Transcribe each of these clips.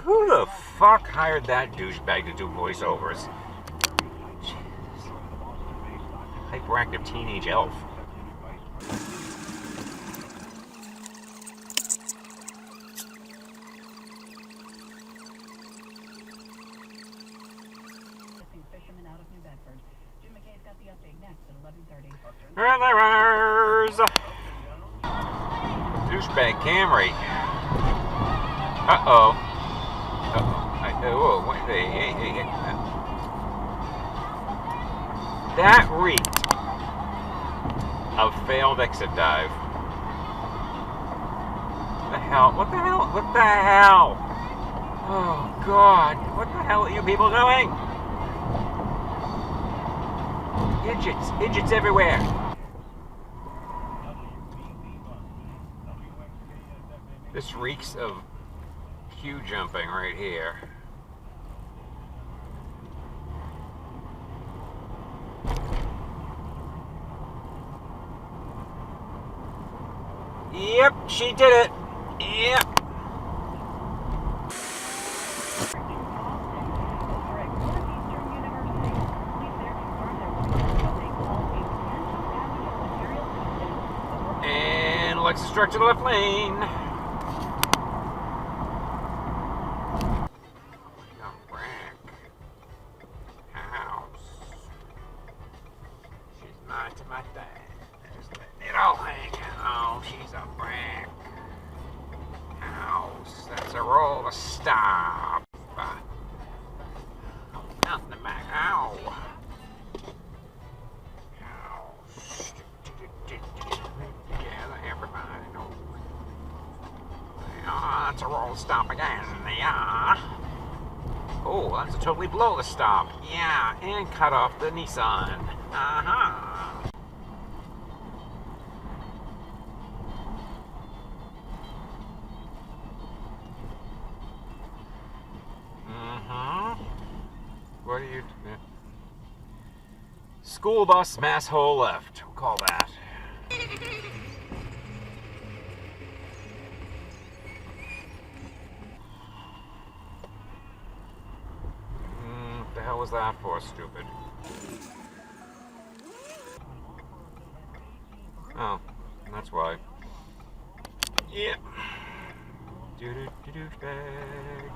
Who the fuck hired that douchebag to do voiceovers? Jesus. Hyperactive teenage elf. Douchebag Camry. Uh-oh. Whoa, wait, hey. That reeked of failed exit dive. What the hell? What the hell? Oh, God. What the hell are you people doing? Idiots everywhere. This reeks of queue jumping right here. Yep, she did it. Yep. And Lexus struck to the left lane. My thing. Just letting it all hang. Oh, she's a brick house. That's a roll to stop. Oh, nothing back. Ow. Yeah, everybody knows. Yeah, that's a roll to stop again. Yeah. Oh, that's a totally blow to stop. Yeah, and cut off the Nissan. Uh-huh. What do you... School bus, mass hole left. We'll call that. What the hell was that for, stupid? Oh, that's why. Yep. Douchebag.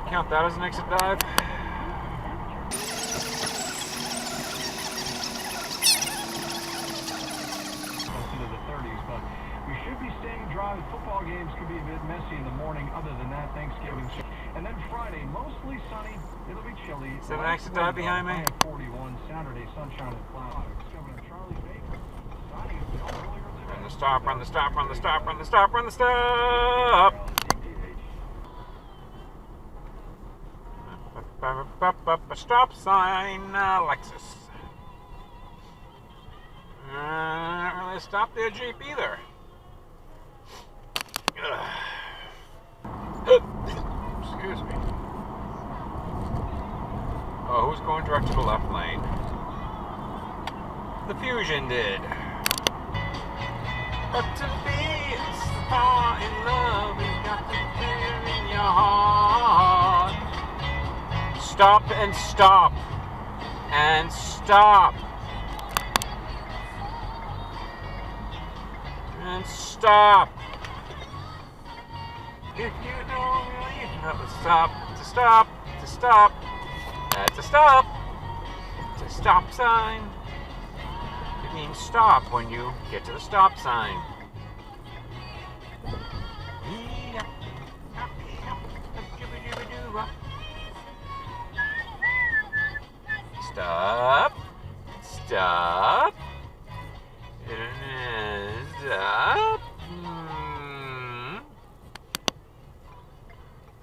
Count that as an exit dive. Into the 30s, but we should be staying dry. Football games could be a bit messy in the morning. Other than that, Thanksgiving. And then Friday, mostly sunny. It'll be chilly. Is that an exit dive behind me? 41. Saturday, sunshine and clouds. Governor Charlie Baker signing a bill earlier today. Run the stop, run the stop, run the stop, run the stop, run the stop. A stop sign, Lexus. Not really stop their Jeep either. Excuse me. Oh, who's going direct to the left lane? The Fusion did. But to be far in love, you got to feel in your heart. Stop and stop. And stop. And stop. If you don't really have to stop, to stop, to stop. That's a stop. It's a stop sign. It means stop when you get to the stop sign. Stop. Stop. Stop.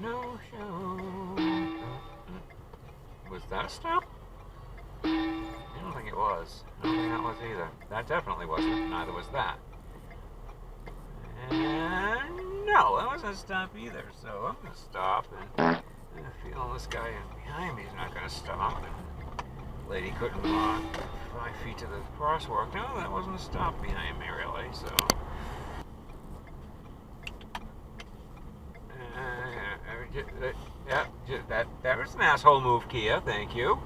No show. Was that a stop? I don't think it was. I don't think that was either. That definitely wasn't. Neither was that. And no, that wasn't a stop either. So I'm going to stop, and I feel this guy behind me is not going to stop. Lady couldn't walk 5 feet to the crosswalk. No, that wasn't a stop behind me, really. So. Yeah, that was an asshole move, Kia. Thank you.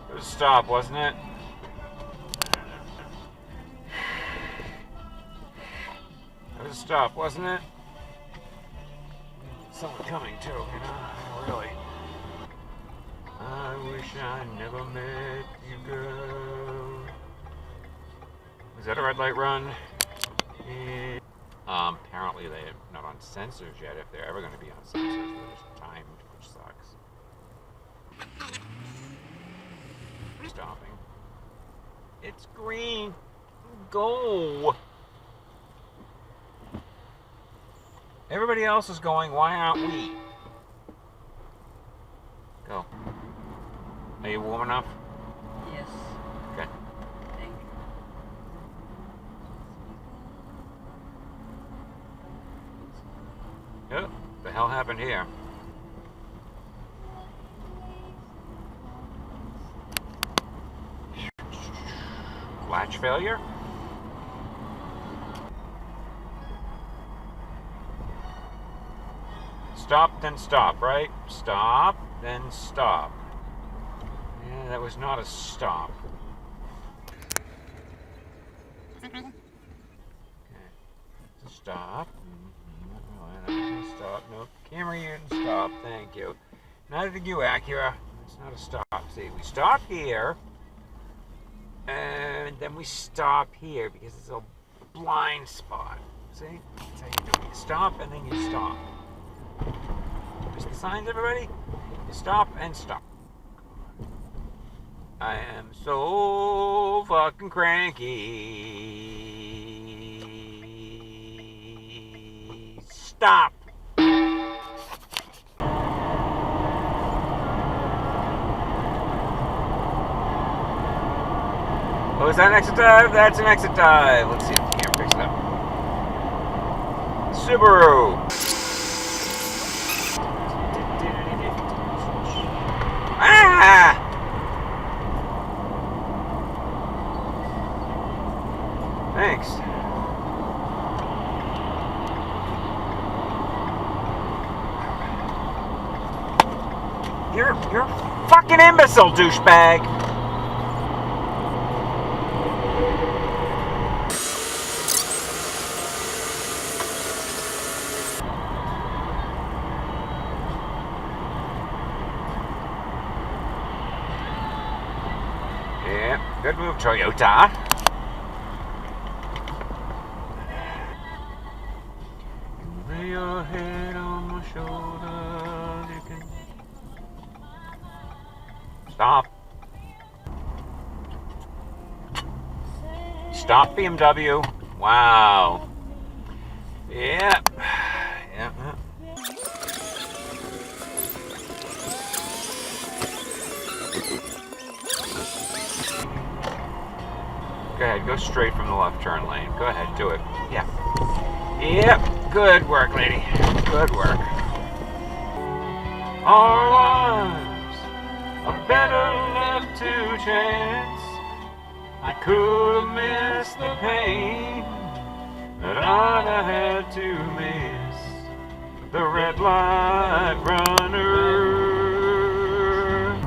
It was a stop, wasn't it? It was a stop, wasn't it? Someone coming too, you know? Really. I wish I never met you, girl. Is that a red light run? Yeah. Apparently they're not on sensors yet. If they're ever going to be on sensors, they're just timed, which sucks. Stopping. It's green. Go. Everybody else is going. Why aren't we? Go. Are you warm enough? Yes. Okay. Thank you. What the hell happened here? Latch failure? Stop, then stop, right? Stop, then stop. Yeah, that was not a stop. Okay. Stop. Stop. Nope. Camera, you didn't stop. Thank you. Neither did you, Acura. It's not a stop. See, we stop here, and then we stop here because it's a blind spot. See? That's how you do it. You stop, and then you stop. There's the signs, everybody. You stop and stop. I am so fucking cranky. Stop. Oh, is that an exit dive? That's an exit dive. Let's see if the camera picks it up. Subaru. Ah! Thanks. You're a fucking imbecile, douchebag. Yeah, good move, Toyota. Lay your head on my shoulder. You can stop. Stop, BMW. Wow. Yep. Yep. Go ahead, go straight from the left turn lane. Go ahead, do it. Yeah. Yep. Good work, lady. Good work. Our lives are better left to chance. I could have missed the pain that I'd have had to miss. The red light runner.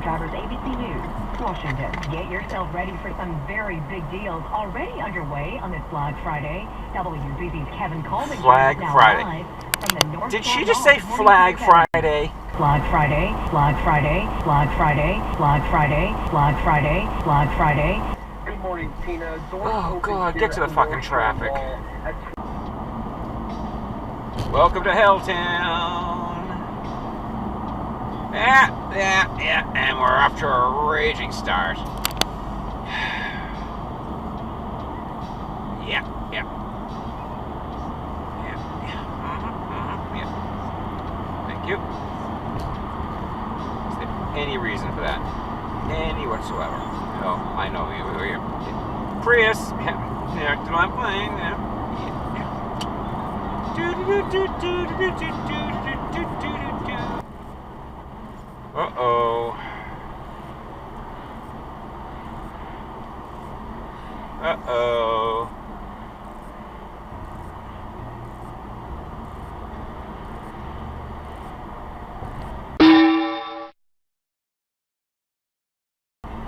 Drivers, ABC News, Washington. Get yourself ready for some very big deals already underway on this Flag Friday. WBB's Kevin Coleman. Flag now Friday. live from the North Did Side she just Mall. say Flag Friday? Flag Friday, Flag Friday, Flag Friday, Flag Friday, Flag Friday, Flag Friday. Good morning, Tina. Oh, God, get to the fucking traffic. Welcome to Helltown. Yeah, and we're off to a raging start. Yeah. you. Is there any reason for that? Any whatsoever? No, I know you. Prius. Yeah, I'm playing. Uh-oh. Uh-oh.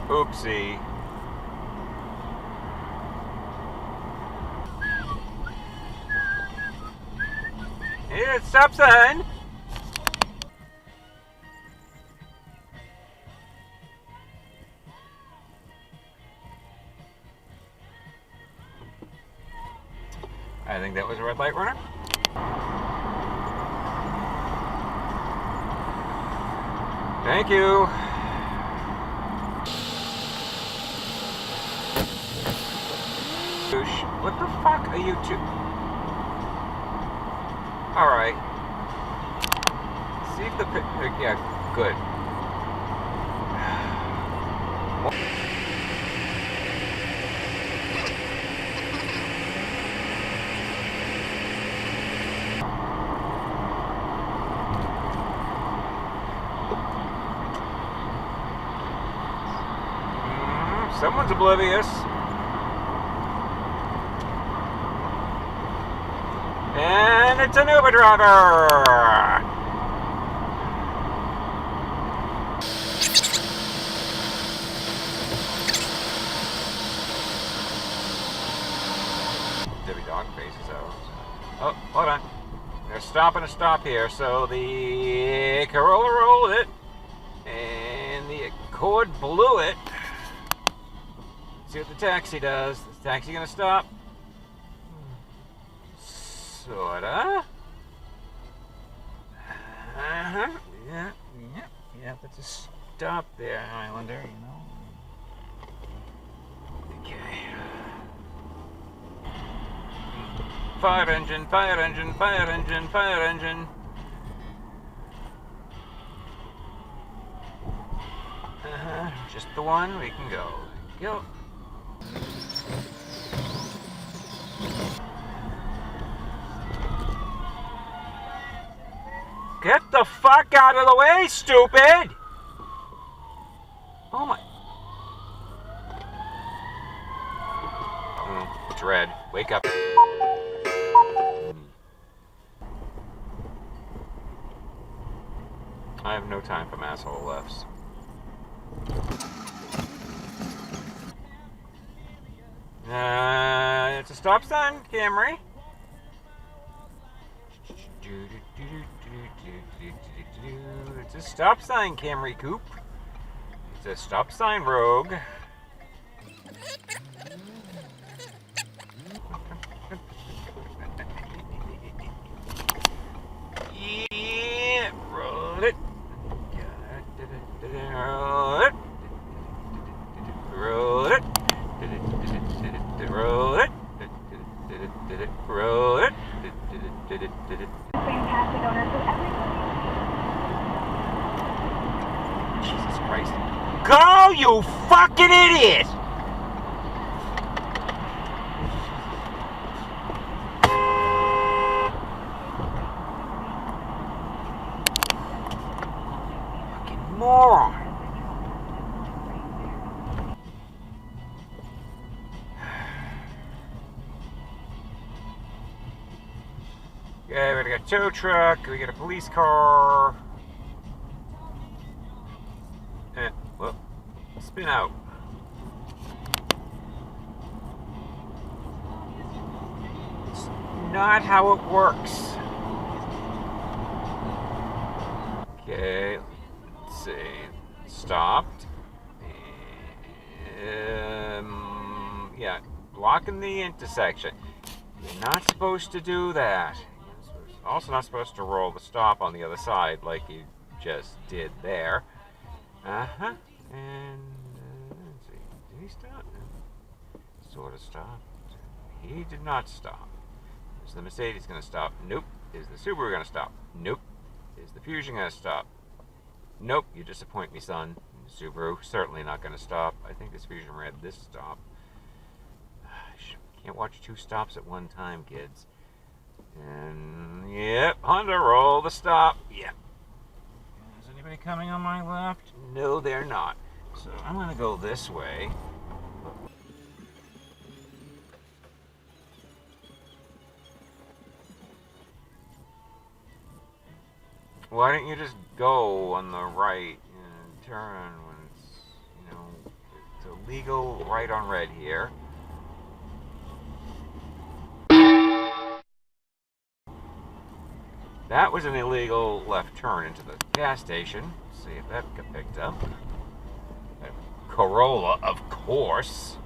Oopsie. Hey, stop sign. I think that was a red light runner. Thank you. What the fuck are you two? Alright. See if the yeah, good. Someone's oblivious. And it's an Uber driver! Debbie Dog faces out. Oh, hold on. They're stopping a stop here, so the Corolla rolled it, and the Accord blew it. See what the taxi does. Is the taxi gonna stop? Sorta. Uh-huh. Yeah, that's a stop there, Highlander, you know. Okay. Fire engine, fire engine, fire engine, fire engine. Uh-huh. Just the one, we can go. Go. Get the fuck out of the way, stupid! Oh my... It's red. Wake up. I have no time for asshole lefts. It's a stop sign, Camry. It's a stop sign, Camry Coupe. It's a stop sign, Rogue. Yeah, roll it. Roll it. Roll it. Roll it. Roll it. Fantastic owner to everybody. Jesus Christ. Go, you fucking idiot! Fucking moron. Yeah, we got a tow truck, we got a police car. Well, spin out. It's not how it works. Okay, let's see. Stopped. Yeah, blocking the intersection. You're not supposed to do that. Also not supposed to roll the stop on the other side like you just did there. Uh-huh. And, let's see. Did he stop? Sort of stopped. He did not stop. Is the Mercedes going to stop? Nope. Is the Subaru going to stop? Nope. Is the Fusion gonna stop? Nope, you disappoint me, son. Subaru, certainly not gonna stop. I think this Fusion read this stop. Can't watch 2 stops at one time, kids. And, yep, Honda, roll the stop. Yep. Is anybody coming on my left? No, they're not. So I'm gonna go this way. Why don't you just go on the right and turn when it's, you know, it's illegal right on red here. That was an illegal left turn into the gas station. See if that got picked up. Corolla, of course.